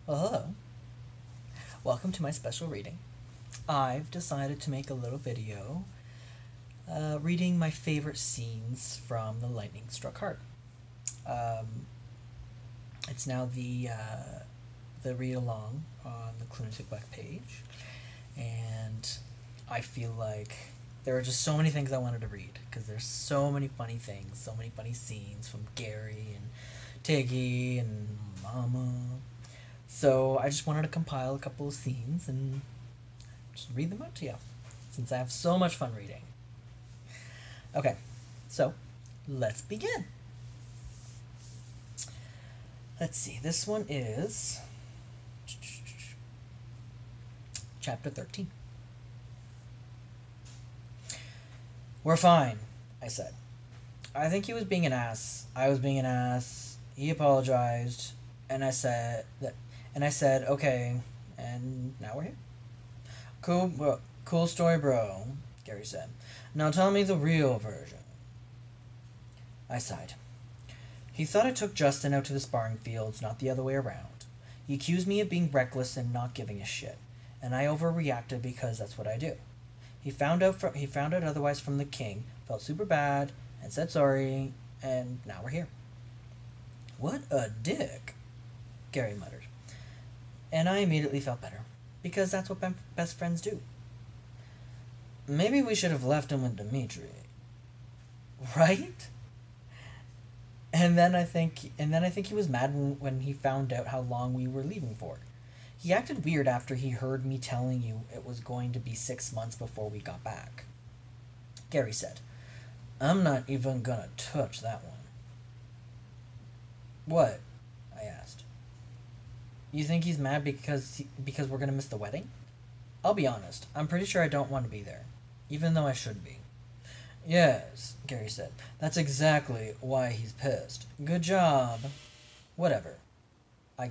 Well, hello. Welcome to my special reading. I've decided to make a little video reading my favorite scenes from The Lightning Struck Heart. Um, it's now the read along on the Clunatic Web page, and I feel like there are just so many things I wanted to read because there's so many funny things, so many funny scenes from Gary and Tiggy and Mama. So I just wanted to compile a couple of scenes and just read them out to you since I have so much fun reading. Okay, so let's begin. Let's see, this one is chapter 13. We're fine, I said. I think he was being an ass. I was being an ass. He apologized, and I said, okay, and now we're here. Cool, bro. Cool story, bro, Gary said. Now tell me the real version. I sighed. He thought I took Justin out to the sparring fields, not the other way around. He accused me of being reckless and not giving a shit, and I overreacted because that's what I do. He found out otherwise from the king, felt super bad, and said sorry, and now we're here. What a dick, Gary muttered. And I immediately felt better, because that's what best friends do. Maybe we should have left him with Dimitri. Right? And then I think he was mad when he found out how long we were leaving for. He acted weird after he heard me telling you it was going to be 6 months before we got back. Gary said, I'm not even gonna touch that one. What? I asked. You think he's mad because we're gonna miss the wedding? I'll be honest, I'm pretty sure I don't want to be there, even though I should be. Yes, Gary said. That's exactly why he's pissed. Good job. Whatever. I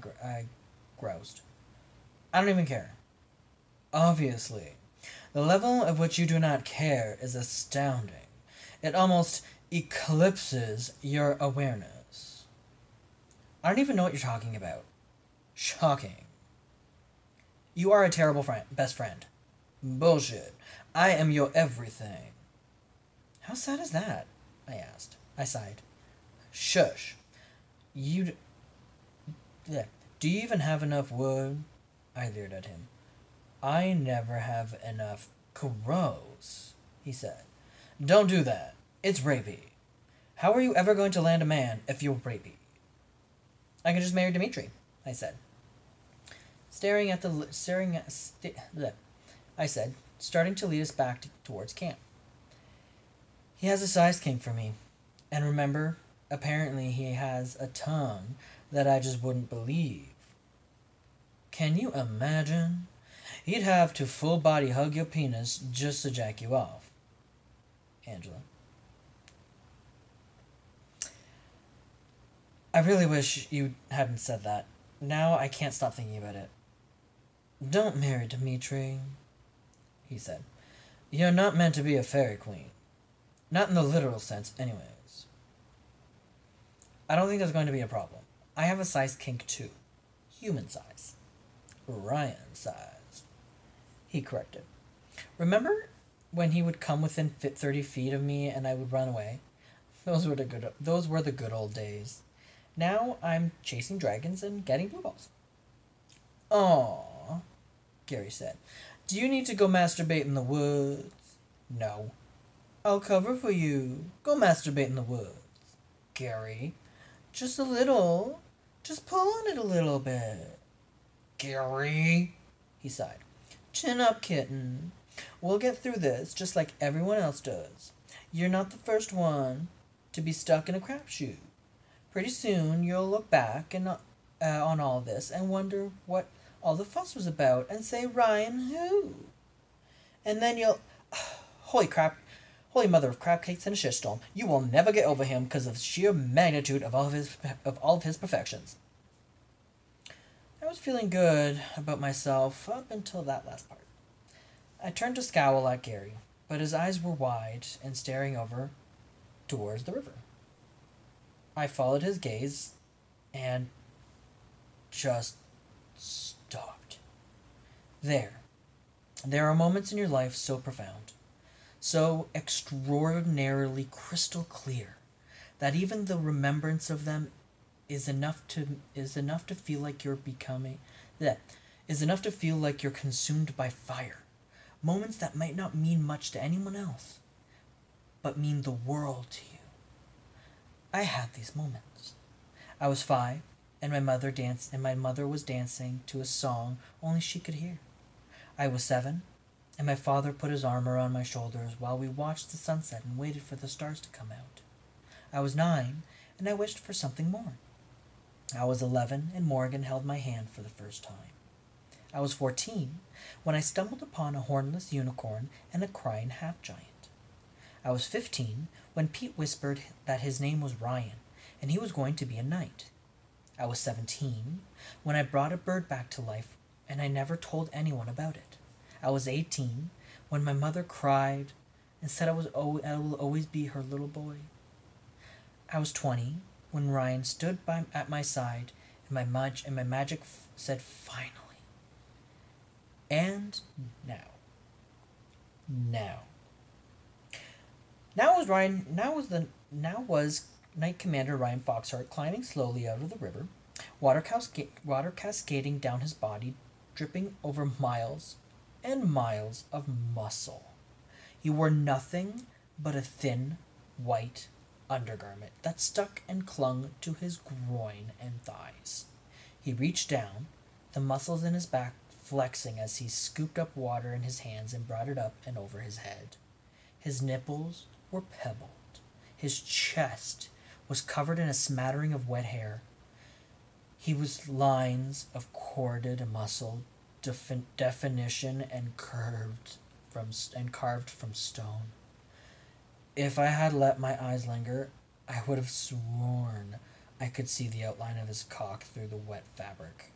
groused. I don't even care. Obviously. The level at which you do not care is astounding. It almost eclipses your awareness. I don't even know what you're talking about. Shocking. You are a terrible best friend. Bullshit. I am your everything. How sad is that? I asked. I sighed. Shush. You. Do you even have enough wood? I leered at him. I never have enough crows, he said. Don't do that. It's rapey. How are you ever going to land a man if you're rapey? I can just marry Dimitri, I said. I said, starting to lead us back towards camp. He has a size kink for me. And remember, apparently he has a tongue that I just wouldn't believe. Can you imagine? He'd have to full body hug your penis just to jack you off. Angela. I really wish you hadn't said that. Now I can't stop thinking about it. Don't marry Dimitri, he said. You're not meant to be a fairy queen. Not in the literal sense, anyways. I don't think there's going to be a problem. I have a size kink too. Human size. Ryan size. He corrected. Remember when he would come within 30 feet of me and I would run away? Those were the good old days. Now I'm chasing dragons and getting blue balls. Aww, Gary said. Do you need to go masturbate in the woods? No. I'll cover for you. Go masturbate in the woods. Gary. Just a little. Just pull on it a little bit. Gary, he sighed. Chin up, kitten. We'll get through this just like everyone else does. You're not the first one to be stuck in a crapshoot. Pretty soon you'll look back on all this and wonder what all the fuss was about and say, Ryan who? And then you'll... Holy crap. Holy mother of crab cakes and a shitstorm. You will never get over him because of sheer magnitude of all of his perfections. I was feeling good about myself up until that last part. I turned to scowl at Gary, but his eyes were wide and staring over towards the river. I followed his gaze and just There. There are moments in your life so profound, so extraordinarily crystal clear, that even the remembrance of them is enough to feel like you're becoming that is enough to feel like you're consumed by fire. Moments that might not mean much to anyone else, but mean the world to you. I had these moments. I was 5, and my mother was dancing to a song only she could hear. I was 7, and my father put his arm around my shoulders while we watched the sunset and waited for the stars to come out. I was 9, and I wished for something more. I was 11, and Morgan held my hand for the first time. I was 14, when I stumbled upon a hornless unicorn and a crying half-giant. I was 15, when Pete whispered that his name was Ryan, and he was going to be a knight. I was 17, when I brought a bird back to life, and I never told anyone about it. I was 18, when my mother cried and said I will always be her little boy. I was 20, when Ryan stood at my side, and my magic said finally. And now. Now was Knight Commander Ryan Foxheart climbing slowly out of the river, water cascading down his body, dripping over miles and miles of muscle. He wore nothing but a thin, white undergarment that stuck and clung to his groin and thighs. He reached down, the muscles in his back flexing as he scooped up water in his hands and brought it up and over his head. His nipples were pebbled. His chest was covered in a smattering of wet hair. He was lines of corded muscle, definition and carved from stone. If I had let my eyes linger, I would have sworn I could see the outline of his cock through the wet fabric.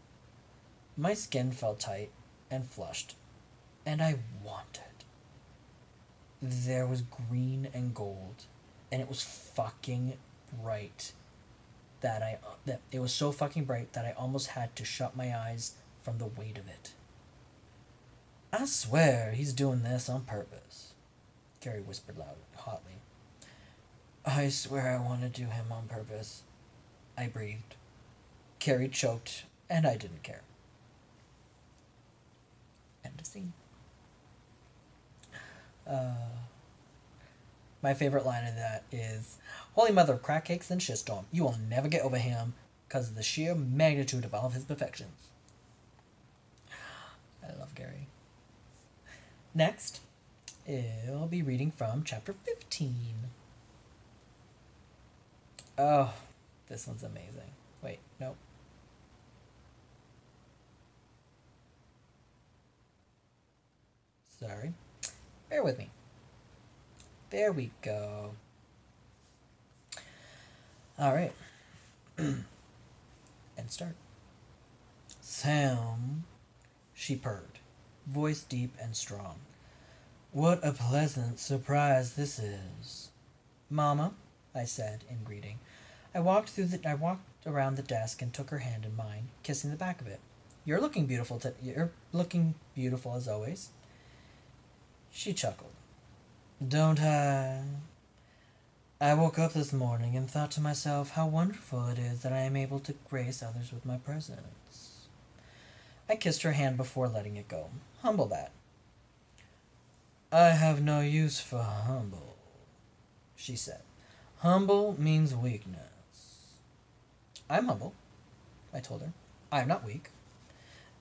My skin felt tight and flushed, and I wanted. There was green and gold, and it was fucking bright. It was so fucking bright that I almost had to shut my eyes from the weight of it. I swear he's doing this on purpose, Carrie whispered hotly. I swear I want to do him on purpose, I breathed. Carrie choked, and I didn't care. End of scene. My favorite line of that is, Holy mother of crack cakes and shitstorm, you will never get over him because of the sheer magnitude of all of his perfections. I love Gary. Next, I'll be reading from chapter 15. Oh, this one's amazing. Wait, nope. Sorry. Bear with me. There we go. Alright. And start. Sam, she purred, voice deep and strong. What a pleasant surprise this is. Mama, I said in greeting. I walked around the desk and took her hand in mine, kissing the back of it. You're looking beautiful as always. She chuckled. Don't I? I woke up this morning and thought to myself how wonderful it is that I am able to grace others with my presence. I kissed her hand before letting it go. Humble that. I have no use for humble, she said. Humble means weakness. I'm humble, I told her. I'm not weak.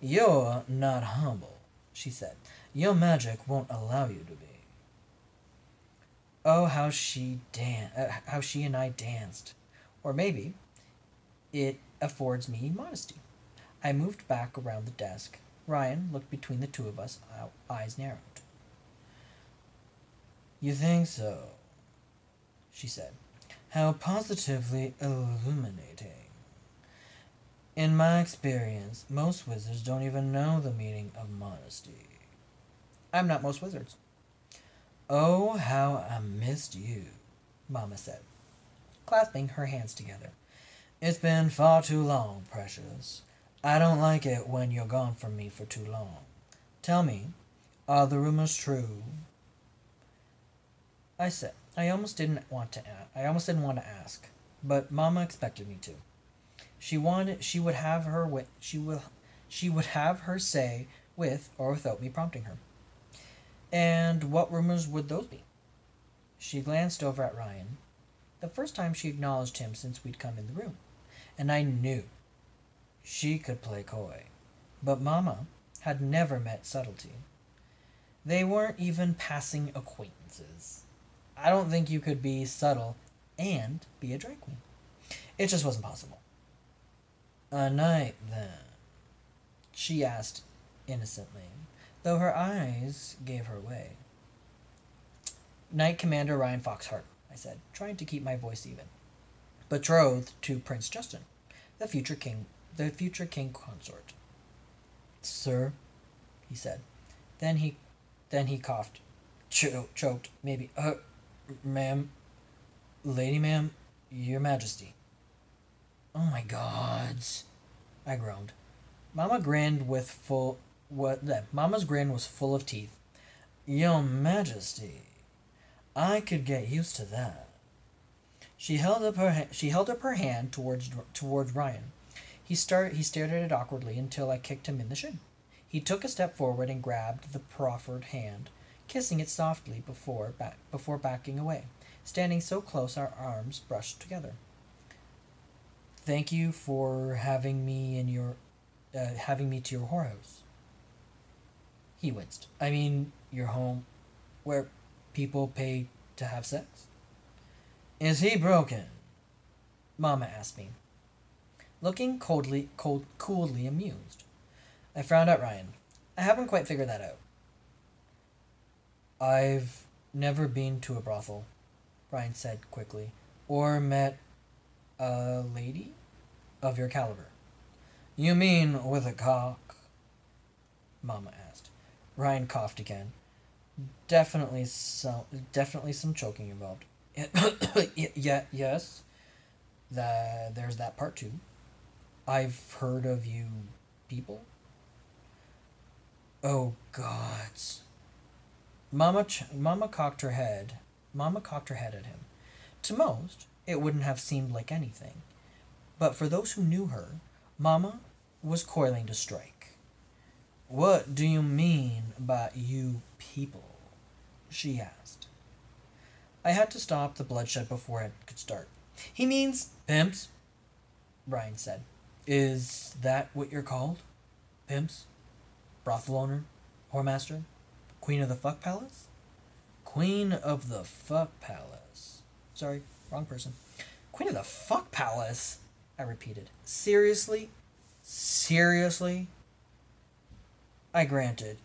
You're not humble, she said. Your magic won't allow you to be. Oh, how she and I danced. Or maybe it affords me modesty. I moved back around the desk. Ryan looked between the two of us, eyes narrowed. You think so? She said. How positively illuminating. In my experience, most wizards don't even know the meaning of modesty. I'm not most wizards. Oh, how I missed you, Mama said, clasping her hands together. It's been far too long, precious. I don't like it when you're gone from me for too long. Tell me, are the rumors true? I said, I almost didn't want to ask, but Mama expected me to. She would have her say with or without me prompting her. And what rumors would those be? She glanced over at Ryan, the first time she acknowledged him since we'd come in the room, and I knew she could play coy. But Mama had never met subtlety. They weren't even passing acquaintances. I don't think you could be subtle and be a drag queen. It just wasn't possible. A knight, then? She asked innocently, though her eyes gave her away. Knight Commander Ryan Foxhart, I said, trying to keep my voice even. Betrothed to Prince Justin, the future king consort. Sir, he said. Then he coughed, choked, maybe. Ma'am, lady, ma'am, your majesty. Oh my gods, I groaned. Mama's grin was full of teeth. Your majesty, I could get used to that. She held up her hand towards Ryan. He stared at it awkwardly until I kicked him in the shin. He took a step forward and grabbed the proffered hand, kissing it softly before backing away, standing so close our arms brushed together. Thank you for having me to your whorehouse. He winced. I mean, your home, where people pay to have sex? Is he broken? Mama asked me, looking coolly amused. I frowned at Ryan. I haven't quite figured that out. I've never been to a brothel, Ryan said quickly, or met a lady of your caliber. You mean with a cock? Mama asked. Ryan coughed again. Definitely some choking involved. Yes. There's that part too. I've heard of you people. Oh gods. Mama cocked her head. Mama cocked her head at him. To most, it wouldn't have seemed like anything. But for those who knew her, Mama was coiling to strike. What do you mean by you people? She asked. I had to stop the bloodshed before it could start. He means pimps, Ryan said. Is that what you're called? Pimps? Brothel owner? Whoremaster? Queen of the Fuck Palace? Queen of the Fuck Palace. Sorry, wrong person. Queen of the Fuck Palace? I repeated. Seriously? Seriously? I granted,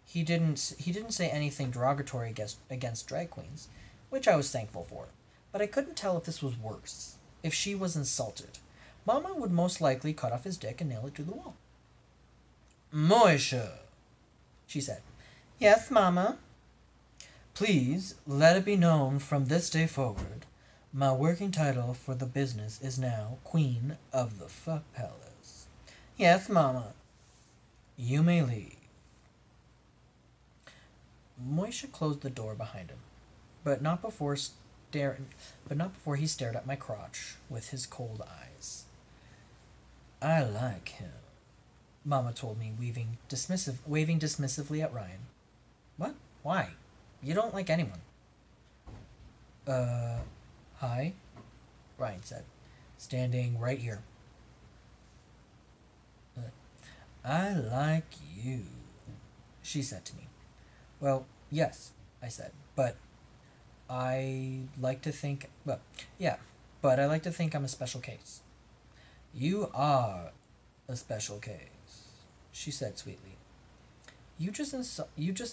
he didn't say anything derogatory against drag queens, which I was thankful for. But I couldn't tell if this was worse. If she was insulted, Mama would most likely cut off his dick and nail it to the wall. Moisha, she said. Yes, Mama. Please let it be known from this day forward, my working title for the business is now Queen of the Fuck Palace. Yes, Mama. You may leave. Moisha closed the door behind him, but not before he stared at my crotch with his cold eyes. I like him, Mama told me, waving dismissively at Ryan. What? Why? You don't like anyone. Hi, Ryan said, standing right here. I like you, she said to me. Well, yes, I said, but I like to think, but I like to think I'm a special case. You are a special case, she said sweetly. You just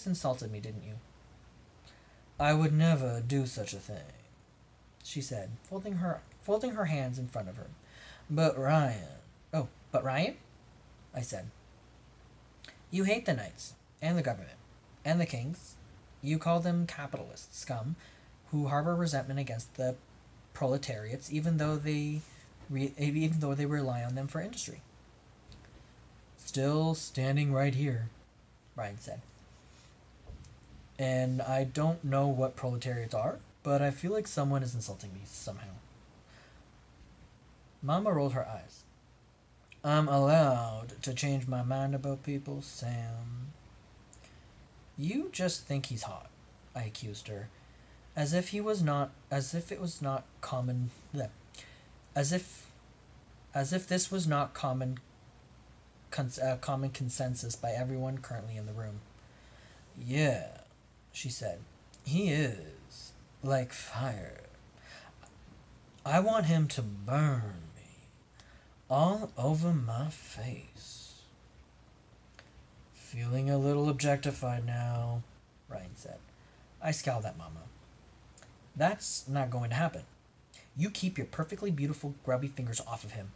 insulted me, didn't you? I would never do such a thing, she said, folding her hands in front of her. But Ryan. Oh, but Ryan? I said. You hate the knights, and the government, and the kings. You call them capitalist scum who harbor resentment against the proletariats, even though they rely on them for industry. Still standing right here, Ryan said. And I don't know what proletariats are, but I feel like someone is insulting me somehow. Mama rolled her eyes. I'm allowed to change my mind about people, Sam. You just think he's hot, I accused her, as if he was not, as if it was not common, bleh, as if, as if this was not common consensus by everyone currently in the room. Yeah, she said, he is like fire. I want him to burn me all over my face. Feeling a little objectified now, Ryan said. I scowled at Mama. That's not going to happen. You keep your perfectly beautiful grubby fingers off of him.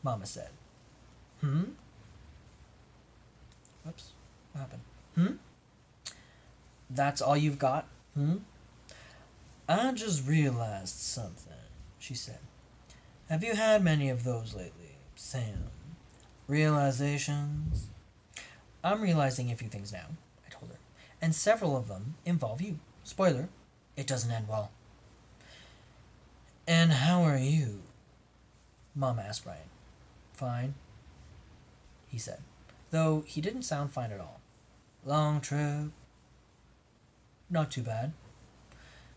Mama said. Whoops, what happened? That's all you've got? I just realized something, she said. Have you had many of those lately, Sam? Realizations? I'm realizing a few things now, I told her, and several of them involve you. Spoiler, it doesn't end well. And how are you? Mama asked Ryan. Fine, he said, though he didn't sound fine at all. Long trip? Not too bad.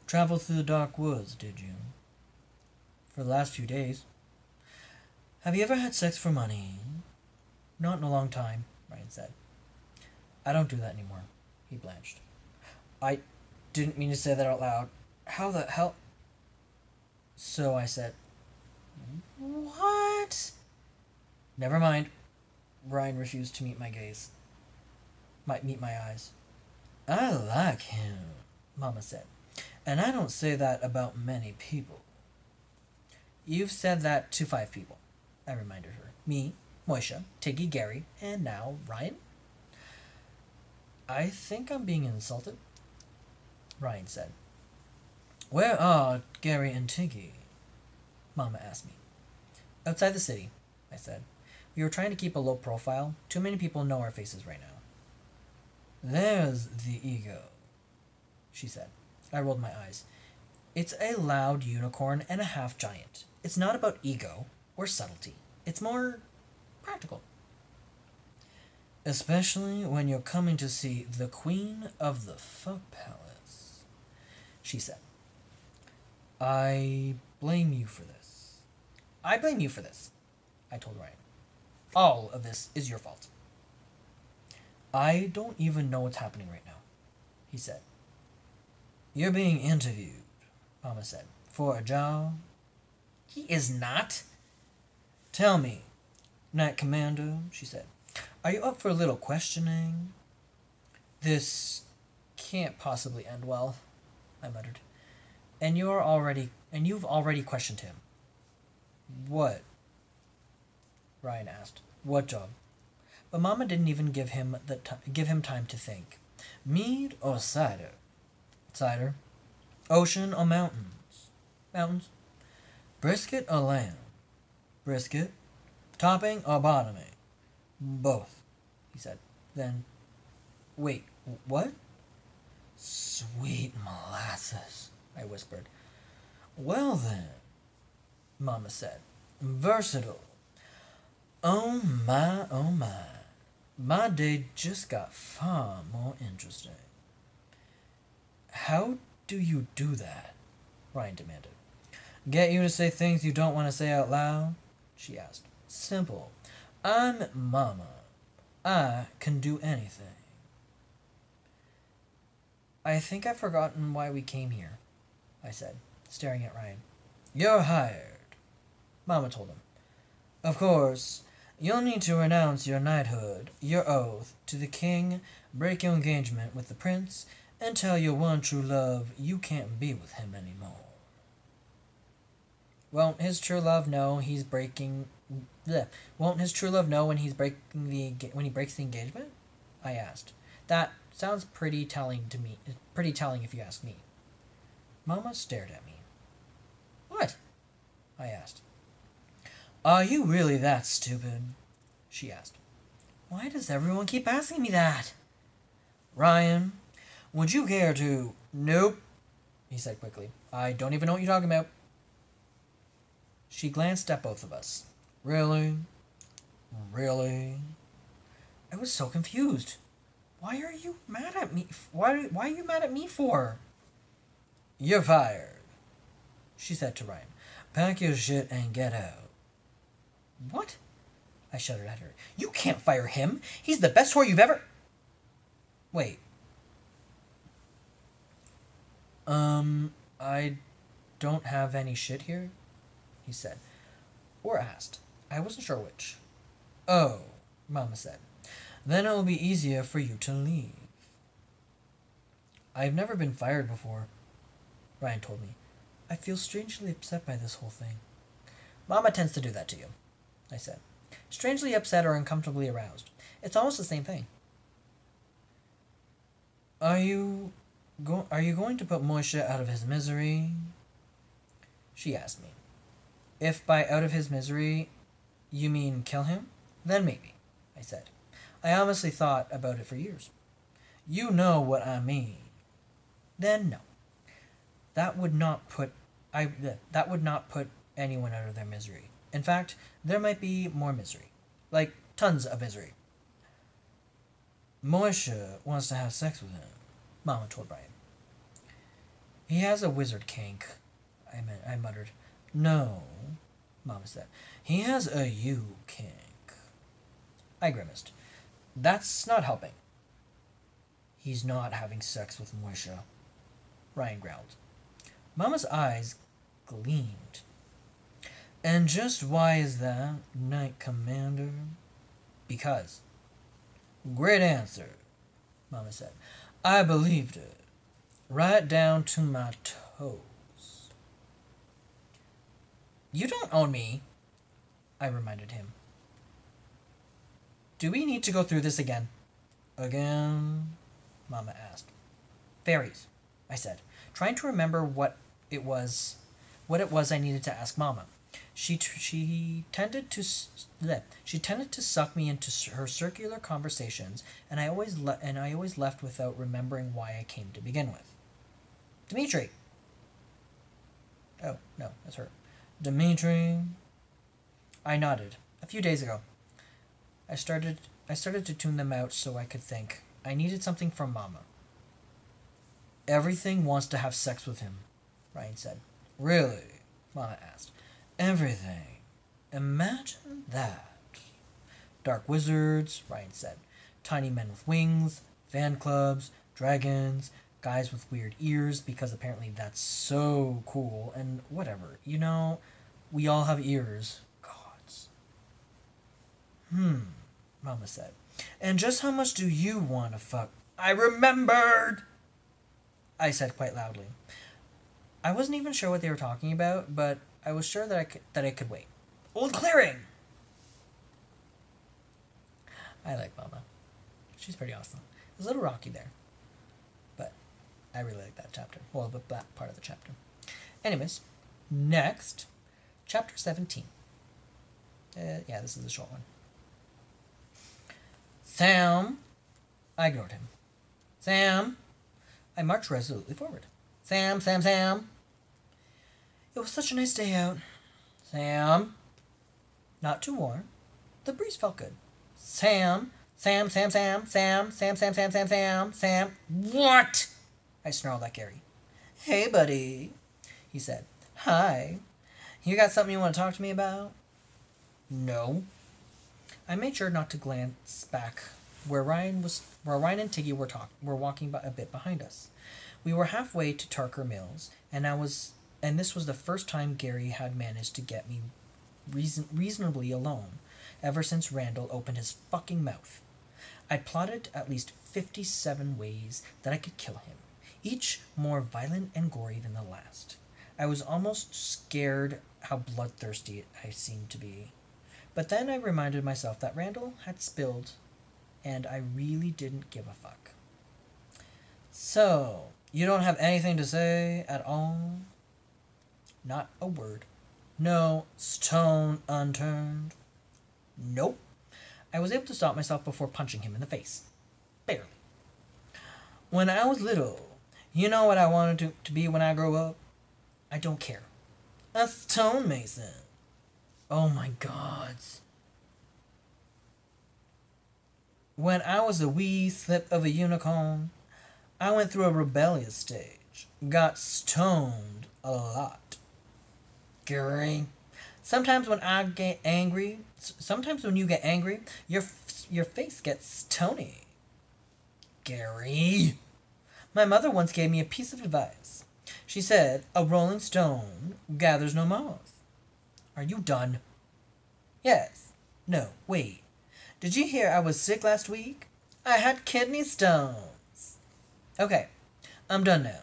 Traveled through the dark woods, did you? For the last few days. Have you ever had sex for money? Not in a long time, Ryan said. I don't do that anymore, he blanched. I didn't mean to say that out loud. How the hell? So I said, what? Never mind. Ryan refused to meet my gaze. Might meet my eyes. I like him, Mama said. And I don't say that about many people. You've said that to 5 people, I reminded her. Me, Moisha, Tiggy, Gary, and now Ryan? I think I'm being insulted, Ryan said. Where are Gary and Tiggy? Mama asked me. Outside the city, I said. We were trying to keep a low profile. Too many people know our faces right now. There's the ego, she said. I rolled my eyes. It's a loud unicorn and a half giant. It's not about ego or subtlety. It's more practical. Especially when you're coming to see the Queen of the Fuck Palace, she said. I blame you for this. I blame you for this, I told Ryan. All of this is your fault. I don't even know what's happening right now, he said. You're being interviewed, Mama said, for a job. He is not. Tell me, Knight Commander, she said, are you up for a little questioning? This can't possibly end well, I muttered. And you've already questioned him. What? Ryan asked. What job? But Mama didn't even give him time to think. Mead or cider? Cider. Ocean or mountains? Mountains. Brisket or lamb? Brisket. Topping or bottoming? Both, he said. Then, wait, what? Sweet molasses, I whispered. Well then, Mama said. Versatile. Oh my, oh my. My day just got far more interesting. How do you do that? Ryan demanded. Get you to say things you don't want to say out loud? She asked. Simple. I'm Mama. I can do anything. I think I've forgotten why we came here, I said, staring at Ryan. You're hired, Mama told him. Of course, you'll need to renounce your knighthood, your oath to the king, break your engagement with the prince, and tell your one true love you can't be with him anymore. Won't his true love know he's breaking... Bleh. Won't his true love know when he breaks the engagement? I asked. That sounds pretty telling to me. Pretty telling if you ask me. Mama stared at me. What? I asked. Are you really that stupid? She asked. Why does everyone keep asking me that? Ryan, would you care to... Nope, he said quickly. I don't even know what you're talking about. She glanced at both of us. Really? Really? I was so confused. Why are you mad at me? Why are you mad at me for? You're fired, she said to Ryan. Pack your shit and get out. What? I shuddered at her. You can't fire him. He's the best whore you've ever... Wait. I don't have any shit here, he said. Or asked. I wasn't sure which. Oh, Mama said. Then it'll be easier for you to leave. I've never been fired before, Ryan told me. I feel strangely upset by this whole thing. Mama tends to do that to you, I said. Strangely upset or uncomfortably aroused. It's almost the same thing. Are you going to put Moishe out of his misery? She asked me. If by out of his misery you mean kill him, then maybe, I said. I honestly thought about it for years. You know what I mean. Then no. That would not put anyone out of their misery. In fact, there might be more misery. Like, tons of misery. Moishe wants to have sex with him, Mama told Ryan. He has a wizard kink, I muttered. No, Mama said. He has a you kink. I grimaced. That's not helping. He's not having sex with Moishe, Ryan growled. Mama's eyes gleamed. And just why is that, Knight Commander? Because. Great answer, Mama said. I believed it. Right down to my toes. You don't own me, I reminded him. Do we need to go through this again? Again? Mama asked. Fairies, I said, trying to remember what it was I needed to ask Mama. She tended to suck me into her circular conversations, and I always left without remembering why I came to begin with. Dimitri. Oh no, that's her. Dimitri. I nodded. A few days ago. I started to tune them out so I could think. I needed something from Mama. Everything wants to have sex with him, Ryan said. Really? Mama asked. Everything. Imagine that. Dark wizards, Ryan said. Tiny men with wings, fan clubs, dragons, guys with weird ears, because apparently that's so cool, and whatever. You know, we all have ears. Gods. Mama said. And just how much do you want to fuck? I remembered! I said quite loudly. I wasn't even sure what they were talking about, but I was sure that I could wait. Old Clearing! I like Mama. She's pretty awesome. It was a little rocky there, but I really like that chapter. Well, that part of the chapter. Anyways, next, chapter 17. Yeah, this is a short one. Sam. I ignored him. Sam. I marched resolutely forward. Sam, Sam, Sam. It was such a nice day out. Sam. Not too warm. The breeze felt good. Sam. Sam, Sam, Sam, Sam, Sam, Sam, Sam, Sam, Sam, Sam. What? I snarled at Gary. Hey, buddy, he said. Hi. You got something you want to talk to me about? No. I made sure not to glance back where Ryan and Tiggy were walking a bit behind us. We were halfway to Tarker Mills, and this was the first time Gary had managed to get me reasonably alone ever since Randall opened his fucking mouth. I'd plotted at least 57 ways that I could kill him, each more violent and gory than the last. I was almost scared how bloodthirsty I seemed to be. But then I reminded myself that Randall had spilled, and I really didn't give a fuck. So, you don't have anything to say at all? Not a word. No stone unturned. Nope. I was able to stop myself before punching him in the face. Barely. When I was little, you know what I wanted to be when I grow up? I don't care. A stonemason. Oh my gods. When I was a wee slip of a unicorn, I went through a rebellious stage. Got stoned a lot. Gary. Sometimes when you get angry, your face gets stony. Gary. My mother once gave me a piece of advice. She said, a rolling stone gathers no moss. Are you done? Yes. No, wait. Did you hear I was sick last week? I had kidney stones. Okay, I'm done now.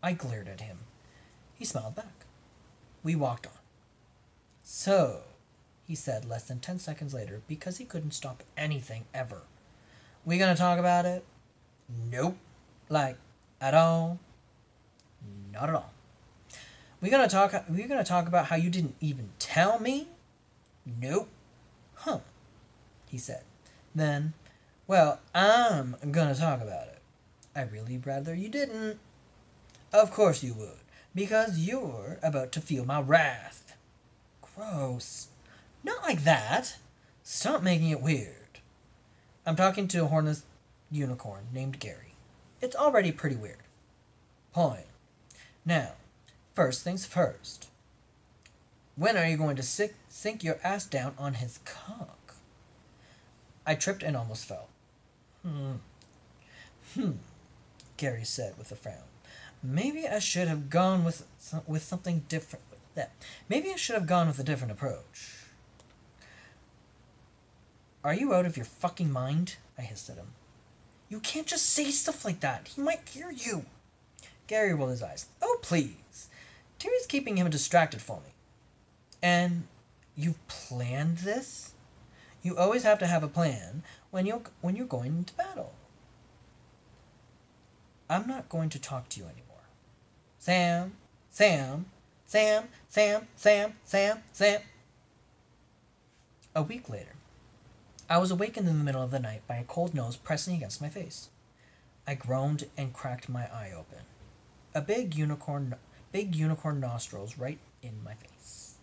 I glared at him. He smiled back. We walked on. So, he said less than 10 seconds later, because he couldn't stop anything ever. We gonna talk about it? Nope. Like, at all? Not at all. We gonna talk about how you didn't even tell me? Nope. Huh, he said. Then, well, I'm gonna talk about it. I'd really rather you didn't. Of course you would, because you're about to feel my wrath. Gross. Not like that. Stop making it weird. I'm talking to a hornless unicorn named Gary. It's already pretty weird. Point. Now, first things first. When are you going to sink your ass down on his cock? I tripped and almost fell. Gary said with a frown. Maybe I should have gone with something different. Maybe I should have gone with a different approach. Are you out of your fucking mind? I hissed at him. You can't just say stuff like that. He might hear you. Gary rolled his eyes. Oh, please. Terry's keeping him distracted for me. And you've planned this? You always have to have a plan when you're going into battle. I'm not going to talk to you anymore. Sam. A week later, I was awakened in the middle of the night by a cold nose pressing against my face. I groaned and cracked my eye open. A big unicorn nostrils right in my face.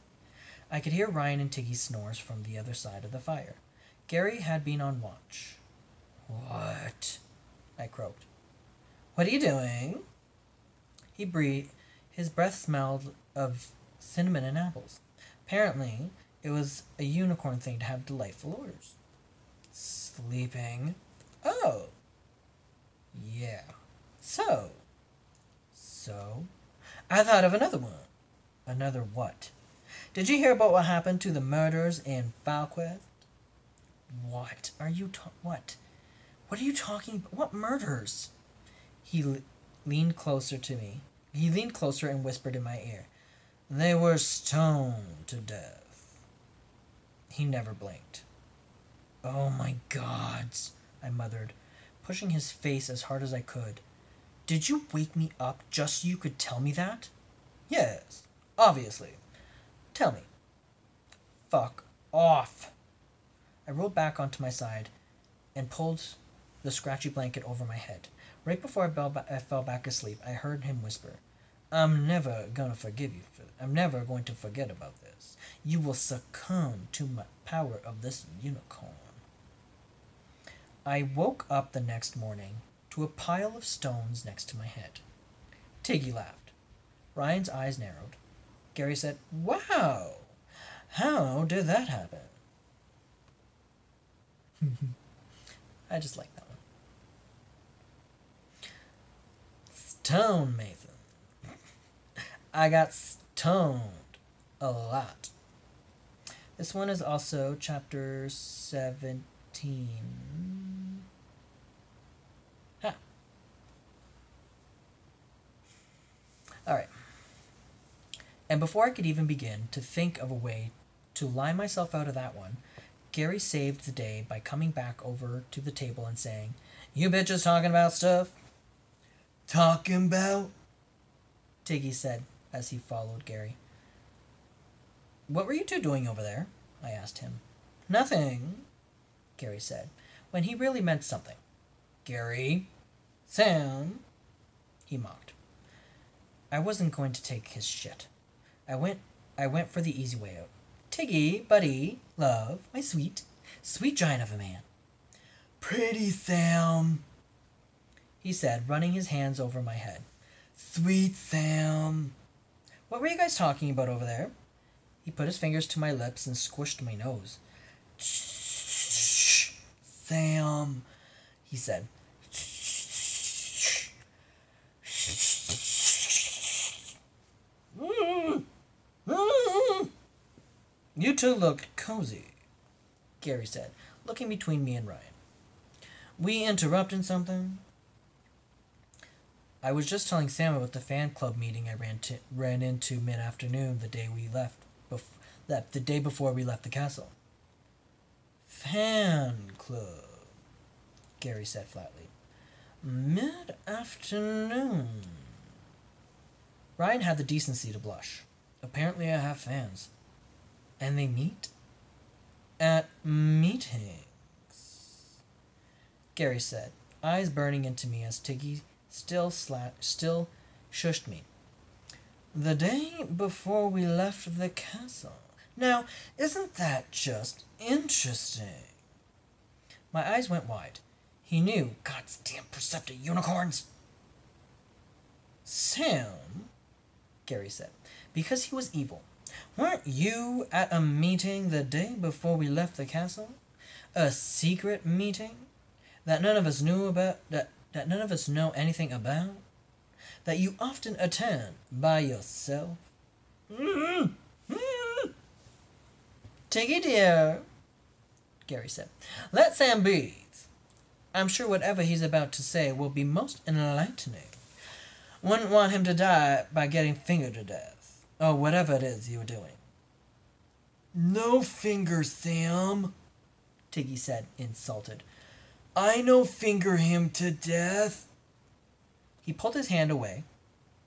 I could hear Ryan and Tiggy's snores from the other side of the fire. Gary had been on watch. What? I croaked. What are you doing? He breathed. His breath smelled of cinnamon and apples. Apparently, it was a unicorn thing to have delightful odors. Sleeping. Oh. Yeah. So? I thought of another one. Another what? Did you hear about what happened to the murderers in Falquest? What are you what? What are you talking about? What murders? He leaned closer to me. He leaned closer and whispered in my ear. They were stoned to death. He never blinked. Oh my gods, I muttered, pushing his face as hard as I could. Did you wake me up just so you could tell me that? Yes, obviously. Tell me. Fuck off. I rolled back onto my side and pulled the scratchy blanket over my head. Right before I fell back asleep, I heard him whisper, I'm never going to forgive you for I'm never going to forget about this. You will succumb to my power of this unicorn. I woke up the next morning to a pile of stones next to my head. Tiggy laughed. Ryan's eyes narrowed. Gary said, Wow! How did that happen? I just like that one. Stonemason. I got stoned a lot. This one is also chapter 17. Huh. Alright. And before I could even begin to think of a way to lie myself out of that one, Gary saved the day by coming back over to the table and saying, You bitches talking about stuff? Talking about? Tiggy said as he followed Gary. What were you two doing over there? I asked him. Nothing, Gary said, when he really meant something. Gary. Sam, he mocked. I wasn't going to take his shit. I went for the easy way out. Tiggy, buddy, love, my sweet giant of a man. Pretty Sam, he said, running his hands over my head. Sweet Sam. What were you guys talking about over there? He put his fingers to my lips and squished my nose. Shh, Sam, he said. You two look cozy, Gary said, looking between me and Ryan. We interrupting something? I was just telling Sam about the fan club meeting I ran into mid-afternoon the day before we left the castle. Fan club, Gary said flatly. Mid-afternoon. Ryan had the decency to blush. Apparently I have fans. And they meet? At meetings, Gary said, eyes burning into me as Tiggy still shushed me. The day before we left the castle. Now, isn't that just interesting? My eyes went wide. He knew, God's damn Perceptive unicorns. Sam, Gary said, because he was evil. Weren't you at a meeting the day before we left the castle? A secret meeting that none of us knew about, that none of us know anything about? That you often attend by yourself? Tiggy dear, Gary said, let Sam breathe. I'm sure whatever he's about to say will be most enlightening. Wouldn't want him to die by getting fingered to death. Or whatever it is you were doing. No finger, Sam, Tiggy said, insulted. I no finger him to death. He pulled his hand away,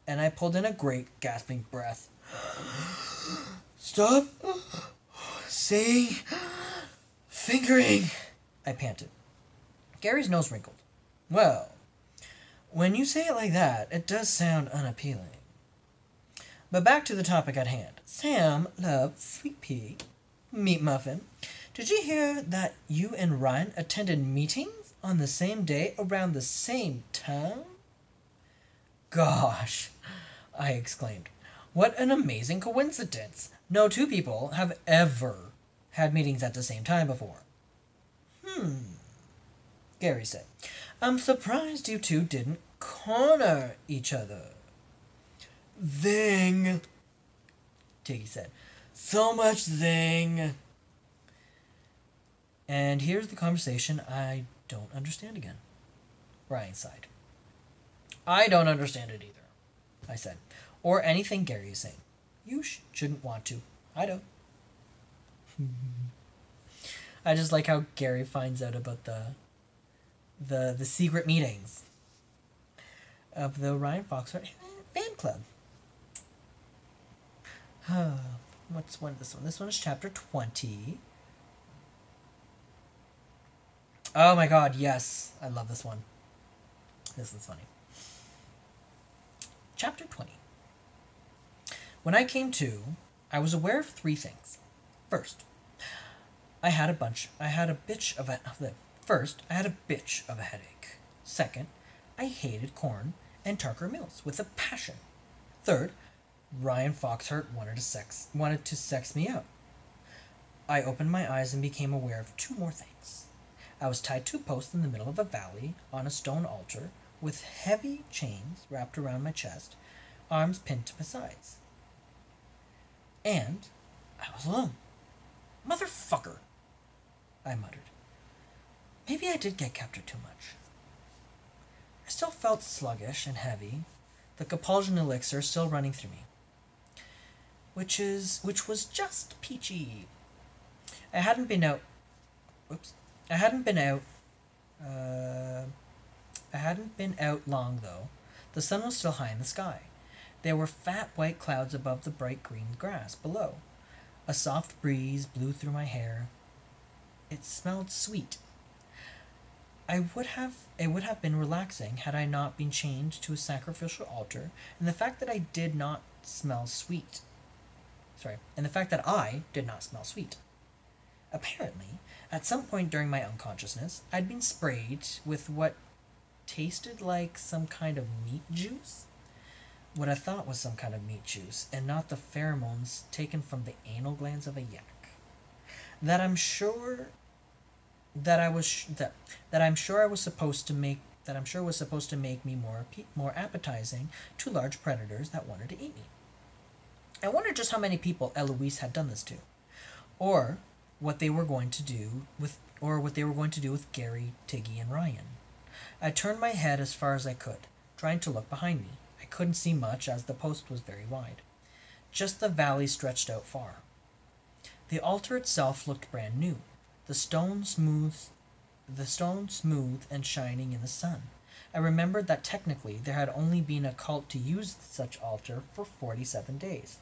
and I pulled in a great, gasping breath. Stop saying fingering, I panted. Gary's nose wrinkled. Well, when you say it like that, it does sound unappealing. But back to the topic at hand. Sam, love, sweet pea, meat muffin, did you hear that you and Ryan attended meetings on the same day around the same time? Gosh, I exclaimed. What an amazing coincidence. No two people have ever had meetings at the same time before. Gary said. I'm surprised you two didn't corner each other. Zing, Tiggy said. So much zing. And here's the conversation I don't understand again. Ryan sighed. I don't understand it either, I said. Or anything Gary is saying. You shouldn't want to. I don't. I just like how Gary finds out about the secret meetings of the Ryan Foxheart fan club. What's this one? This one is chapter 20. Oh my god, yes. I love this one. This is funny. Chapter 20. When I came to, I was aware of three things. First, I had a bitch of a headache. Second, I hated corn and Tarker Mills with a passion. Third, Ryan Foxheart wanted to sex me out. I opened my eyes and became aware of two more things. I was tied to a post in the middle of a valley on a stone altar with heavy chains wrapped around my chest, arms pinned to my sides. And I was alone. Motherfucker, I muttered. Maybe I did get captured too much. I still felt sluggish and heavy, the Capulsion elixir still running through me. Which was just peachy. I hadn't been out long, though. The sun was still high in the sky. There were fat white clouds above the bright green grass below. A soft breeze blew through my hair. It smelled sweet. It would have been relaxing had I not been chained to a sacrificial altar, and the fact that I did not smell sweet. And the fact that I did not smell sweet. Apparently, at some point during my unconsciousness, I'd been sprayed with what tasted like some kind of meat juice. What I thought was some kind of meat juice, and not the pheromones taken from the anal glands of a yak. That I'm sure I was supposed to make me more appetizing to large predators that wanted to eat me. I wondered just how many people Eloise had done this to, or what they were going to do with Gary, Tiggy, and Ryan. I turned my head as far as I could, trying to look behind me. I couldn't see much as the post was very wide. Just the valley stretched out far. The altar itself looked brand new, the stone smooth and shining in the sun. I remembered that technically there had only been a cult to use such altar for 47 days.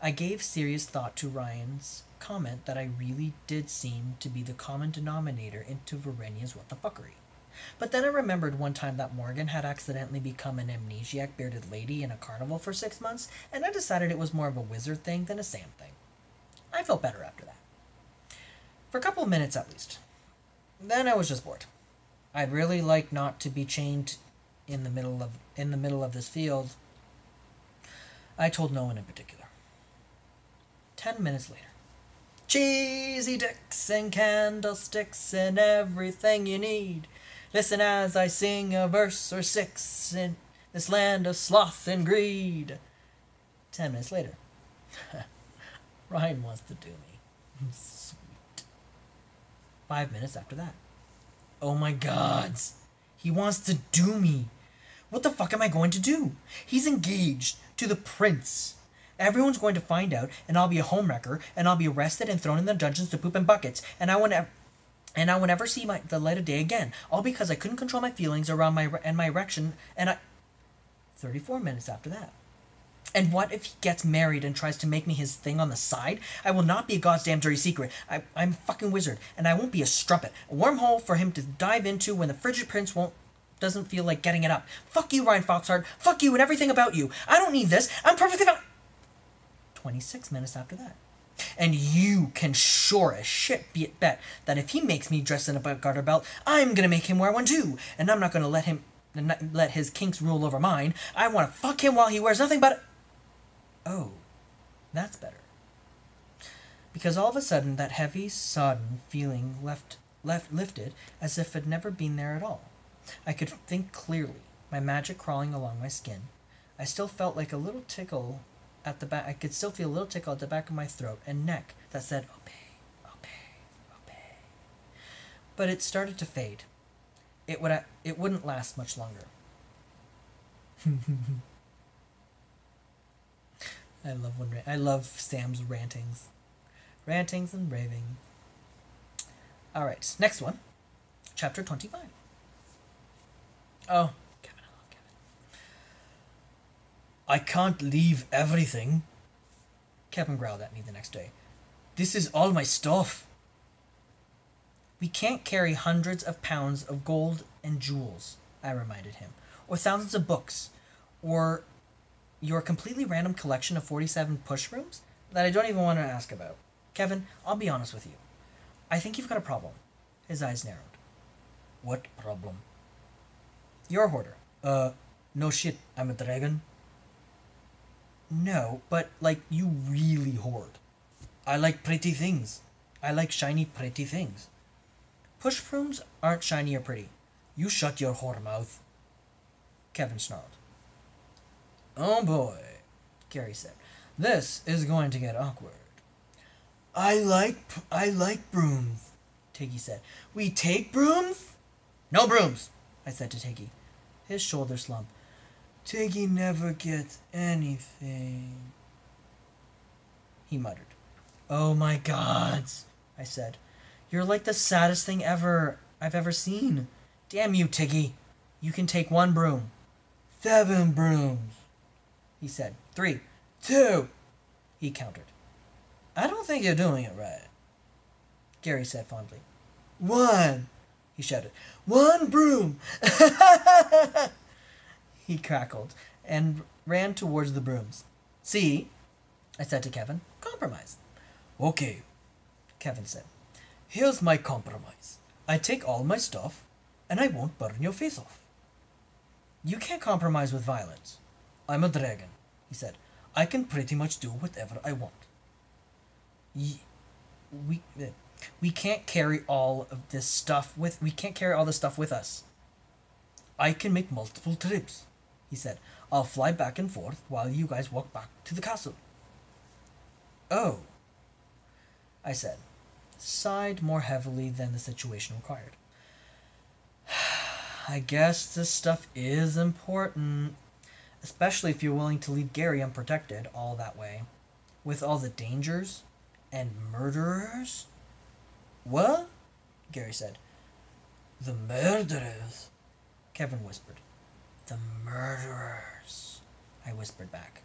I gave serious thought to Ryan's comment that I really did seem to be the common denominator into Verenia's what the fuckery. But then I remembered one time that Morgan had accidentally become an amnesiac bearded lady in a carnival for 6 months, and I decided it was more of a wizard thing than a Sam thing. I felt better after that. For a couple of minutes at least. Then I was just bored. I'd really like not to be chained in the middle of this field. I told no one in particular. 10 minutes later. Cheesy dicks and candlesticks and everything you need. Listen as I sing a verse or six in this land of sloth and greed. 10 minutes later. Ryan wants to do me. Sweet. 5 minutes after that. Oh my god. He wants to do me. What the fuck am I going to do? He's engaged to the prince. Everyone's going to find out, and I'll be a homewrecker, and I'll be arrested and thrown in the dungeons to poop in buckets, and I will never see the light of day again, all because I couldn't control my feelings around my erection, and I... 34 minutes after that. And what if he gets married and tries to make me his thing on the side? I will not be a goddamn dirty secret. I'm a fucking wizard, and I won't be a strumpet. A wormhole for him to dive into when the frigid prince doesn't feel like getting it up. Fuck you, Ryan Foxhart. Fuck you and everything about you. I don't need this. I'm perfectly fine. 26 minutes after that. And you can sure as shit bet that if he makes me dress in a garter belt, I'm gonna make him wear one too. And I'm not gonna let his kinks rule over mine. I want to fuck him while he wears nothing but... Oh, that's better. Because all of a sudden, that heavy, sodden feeling lifted as if it had never been there at all. I could think clearly, my magic crawling along my skin. I still felt like a little tickle at the back. I could still feel a little tickle at the back of my throat and neck that said, obey, obey, obey. But it started to fade. It wouldn't last much longer. I love Sam's rantings and raving. All right, next one, chapter 25. Oh, Kevin, I love Kevin. I can't leave everything, Kevin growled at me the next day. This is all my stuff. We can't carry hundreds of pounds of gold and jewels, I reminded him, or thousands of books, or your completely random collection of 47 push rooms that I don't even want to ask about. Kevin, I'll be honest with you. I think you've got a problem. His eyes narrowed. What problem? You're a hoarder. No shit, I'm a dragon. No, but, like, you really hoard. I like pretty things. I like shiny, pretty things. Push brooms aren't shiny or pretty. You shut your whore mouth. Kevin snarled. Oh boy, Gary said. This is going to get awkward. I like brooms, Tiggy said. We take brooms? No brooms, I said to Tiggy. His shoulder slumped. Tiggy never gets anything, he muttered. Oh my gods, I said. You're like the saddest thing I've ever seen. Damn you, Tiggy. You can take 1 broom. 7 brooms, he said. 3, 2, he countered. I don't think you're doing it right, Gary said fondly. One, he shouted. One broom! He cackled and ran towards the brooms. See, I said to Kevin, compromise. Okay, Kevin said. Here's my compromise. I take all my stuff, and I won't burn your face off. You can't compromise with violence. I'm a dragon, he said. I can pretty much do whatever I want. We can't carry all of this stuff with us. I can make multiple trips, he said. I'll fly back and forth while you guys walk back to the castle. Oh, I said, sighed more heavily than the situation required. I guess this stuff is important, especially if you're willing to leave Gary unprotected all that way, with all the dangers and murderers. What? Gary said. The murderers, Kevin whispered. The murderers, I whispered back.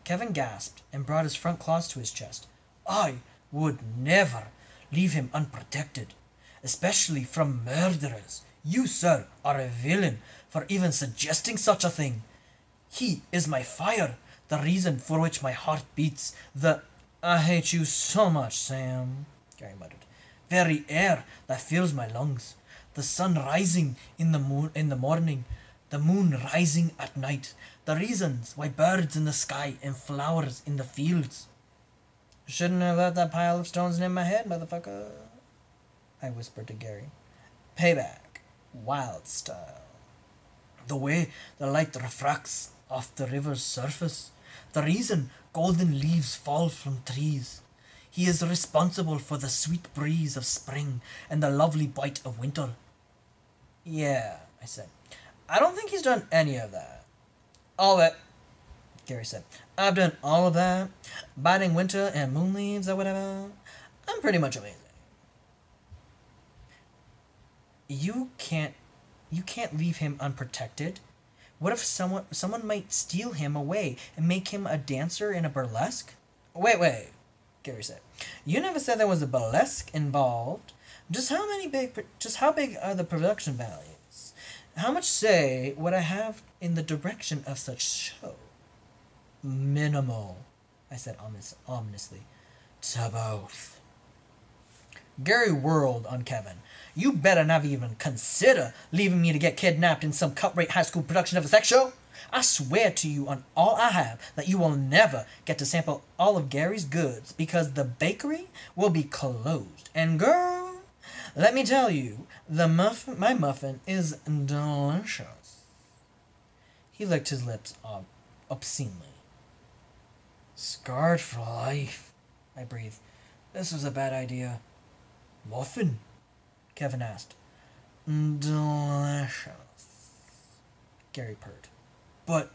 Kevin gasped and brought his front claws to his chest. I would never leave him unprotected, especially from murderers. You, sir, are a villain for even suggesting such a thing. He is my fire, the reason for which my heart beats, I hate you so much, Sam, Gary muttered. Very air that fills my lungs. The sun rising in the morning, the moon rising at night. The reasons why birds in the sky and flowers in the fields. Shouldn't have left that pile of stones in my head, motherfucker, I whispered to Gary. Payback. Wild style. The way the light refracts off the river's surface. The reason golden leaves fall from trees. He is responsible for the sweet breeze of spring and the lovely bite of winter. Yeah, I said. I don't think he's done any of that. All that, Gary said. I've done all of that. Biting winter and moon leaves or whatever. I'm pretty much amazing. You can't leave him unprotected. What if someone might steal him away and make him a dancer in a burlesque? Wait, Gary said. You never said there was a burlesque involved. Just how big are the production values? How much say would I have in the direction of such show? Minimal, I said ominously. To both. Gary whirled on Kevin. You better not even consider leaving me to get kidnapped in some cut-rate high school production of a sex show. I swear to you on all I have that you will never get to sample all of Gary's goods because the bakery will be closed. And girl, let me tell you, my muffin is delicious. He licked his lips obscenely. Scarred for life, I breathed. This was a bad idea. Muffin? Kevin asked. Delicious, Gary purred. But,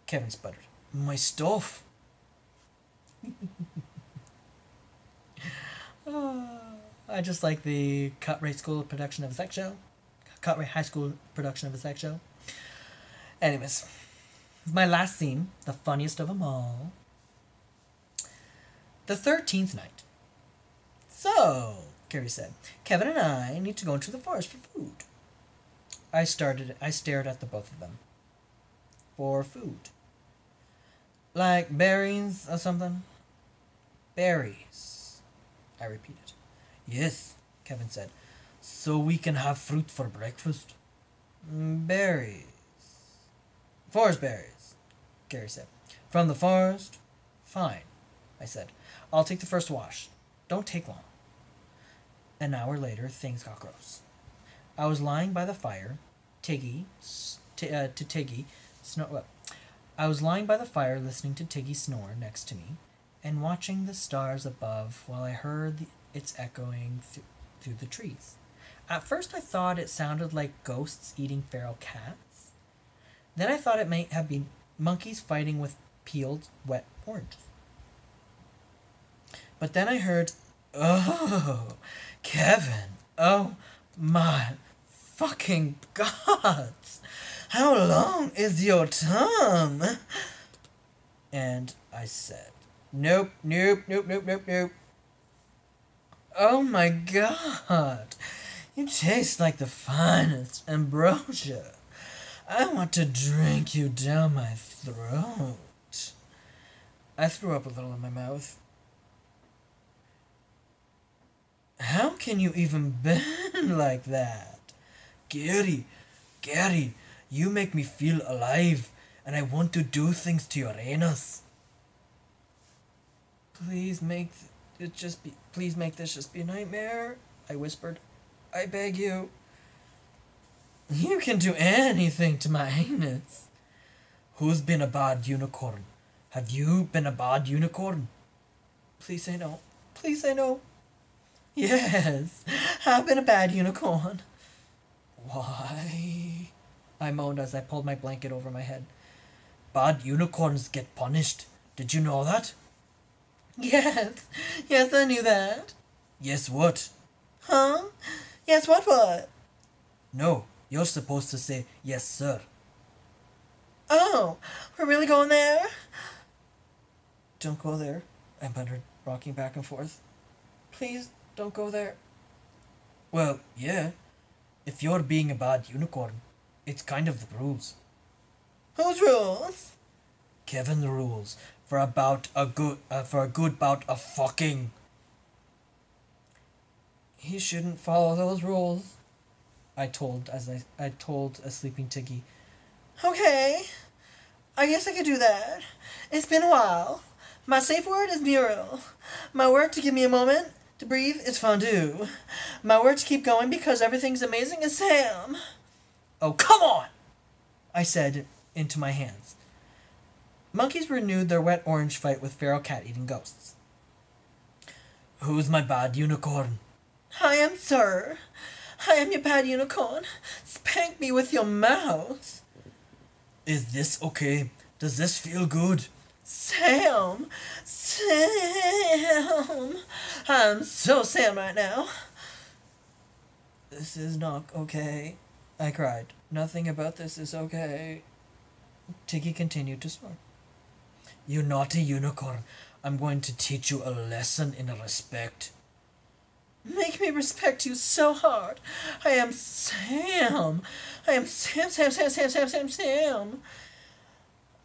Kevin sputtered. My stuff. I just like the cut-rate school production of a sex show. Cut-rate high school production of a sex show. Anyways, my last scene, the funniest of them all. The 13th night. So, Gary said, Kevin and I need to go into the forest for food. I stared at the both of them. For food. Like berries or something? Berries, I repeated. Yes, Kevin said. So we can have fruit for breakfast? Berries. Forest berries, Gary said. From the forest? Fine, I said. I'll take the first wash. Don't take long. An hour later, things got gross. I was lying by the fire, I was lying by the fire listening to Tiggy snore next to me and watching the stars above while I heard its echoing through the trees. At first I thought it sounded like ghosts eating feral cats. Then I thought it might have been monkeys fighting with peeled, wet oranges. But then I heard, oh, Kevin, oh my fucking gods, how long is your tongue? And I said, nope. Oh my god! You taste like the finest ambrosia. I want to drink you down my throat. I threw up a little in my mouth. How can you even bend like that? Gary, Gary, you make me feel alive, and I want to do things to your anus. Please make please make this just be a nightmare, I whispered. I beg you. You can do anything to my anus. Who's been a bad unicorn? Have you been a bad unicorn? Please say no. Please say no. Yes, I've been a bad unicorn. Why? I moaned as I pulled my blanket over my head. Bad unicorns get punished. Did you know that? Yes. Yes, I knew that. Yes, what? Huh? Yes, what? No, you're supposed to say, yes, sir. Oh, we're really going there? Don't go there, I muttered, rocking back and forth. Please don't go there. Well, yeah. If you're being a bad unicorn, it's kind of the rules. Whose rules? Kevin rules for a good bout of fucking. He shouldn't follow those rules, I told a sleeping Tiggy. Okay, I guess I could do that. It's been a while. My safe word is mural. My word to give me a moment to breathe is fondue. My word to keep going because everything's amazing is Sam. Oh, come on! I said into my hands. Monkeys renewed their wet orange fight with feral cat-eating ghosts. Who's my bad unicorn? I am, sir. I am your bad unicorn. Spank me with your mouth. Is this okay? Does this feel good? Sam! Sam! I'm so Sam right now. This is not okay, I cried. Nothing about this is okay. Tiggy continued to snore. You naughty unicorn. I'm going to teach you a lesson in respect. Make me respect you so hard. I am Sam. I am Sam.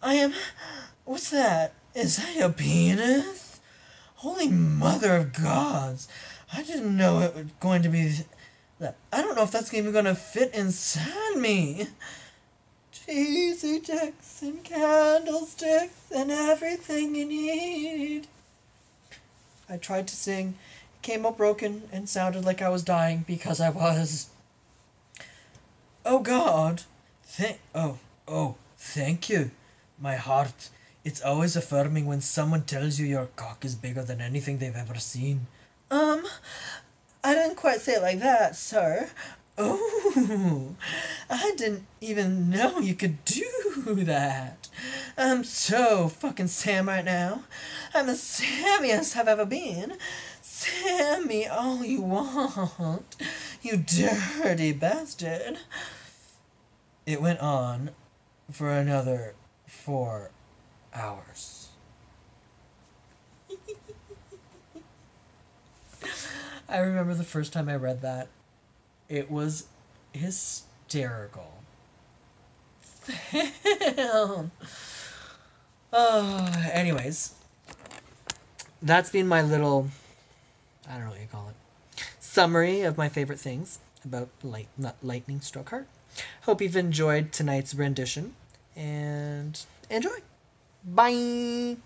I am... What's that? Is that a penis? Holy mother of gods. I didn't know it was going to be that. I don't know if that's even going to fit inside me. Cheesy chicks and candlesticks and everything you need. I tried to sing. It came out broken and sounded like I was dying because I was. Oh God. Thank you. My heart. It's always affirming when someone tells you your cock is bigger than anything they've ever seen. I didn't quite say it like that, sir. Oh, I didn't even know you could do that. I'm so fucking Sam right now. I'm the Sammiest I've ever been. Sammy all you want, you dirty bastard. It went on for another 4 hours. I remember the first time I read that. It was hysterical. Damn. Anyways, that's been my little, I don't know what you call it, summary of my favorite things about Lightning Stroke Heart. Hope you've enjoyed tonight's rendition, and enjoy. Bye!